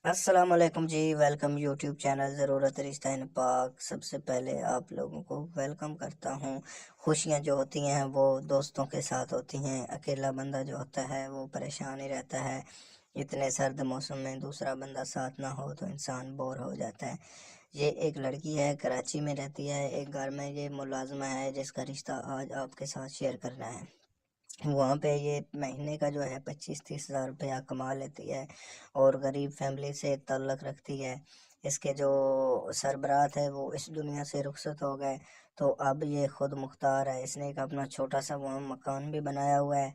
السلام علیکم جی، welcome YouTube channel ضرورت رشتہ ان پاک۔ سب سے پہلے آپ لوگوں کو ویلکم کرتا ہوں۔ خوشیاں جو ہوتی ہیں وہ دوستوں کے ساتھ ہوتی ہیں، اکیلا بندہ جو ہوتا ہے وہ پریشان ہی رہتا ہے۔ اتنے سرد موسم میں دوسرا بندہ ساتھ نہ ہو تو انسان بور ہو جاتا ہے۔ یہ ایک لڑکی ہے، کراچی میں رہتی ہے، ایک گھر میں یہ ملازمہ ہے جس کا رشتہ آج آپ کے ساتھ شیئر کرنا ہے۔ وہاں پہ یہ مہینے کا جو ہے 25-30 ہزار روپیہ کما لیتی ہے اور غریب فیملی سے تعلق رکھتی ہے۔ اس کے جو سربراہ ہے وہ اس دنیا سے رخصت ہو گئے، تو اب یہ خود مختار ہے۔ اس نے ایک اپنا چھوٹا سا وہاں مکان بھی بنایا ہوا ہے،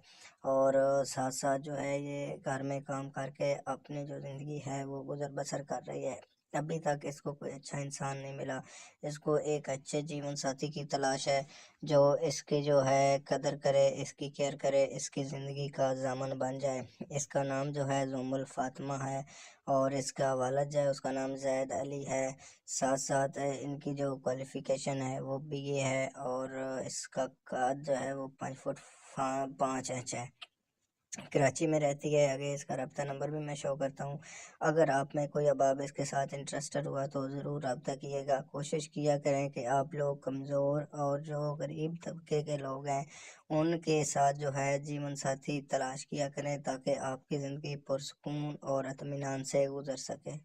اور ساتھ ساتھ جو ہے یہ گھر میں کام کر کے اپنی جو زندگی ہے وہ گزر بسر کر رہی ہے۔ ابھی تک اس کو کوئی اچھا انسان نہیں ملا۔ اس کو ایک اچھے جیون ساتھی کی تلاش ہے جو اس کی جو ہے قدر کرے، اس کی کیئر کرے، اس کی زندگی کا ضامن بن جائے۔ اس کا نام جو ہے زوم الفاطمہ ہے، اور اس کا والد جو ہے اس کا نام زید علی ہے۔ ساتھ ساتھ ان کی جو کوالیفیکیشن ہے وہ BA ہے، اور اس کا قد جو ہے وہ 5 فٹ 5 انچ ہے۔ کراچی میں رہتی ہے۔ آگے اس کا رابطہ نمبر بھی میں شو کرتا ہوں۔ اگر آپ میں کوئی اباب اس کے ساتھ انٹرسٹڈ ہوا تو ضرور رابطہ کیے گا۔ کوشش کیا کریں کہ آپ لوگ کمزور اور جو غریب طبقے کے لوگ ہیں ان کے ساتھ جو ہے جیون ساتھی تلاش کیا کریں، تاکہ آپ کی زندگی پرسکون اور اطمینان سے گزر سکے۔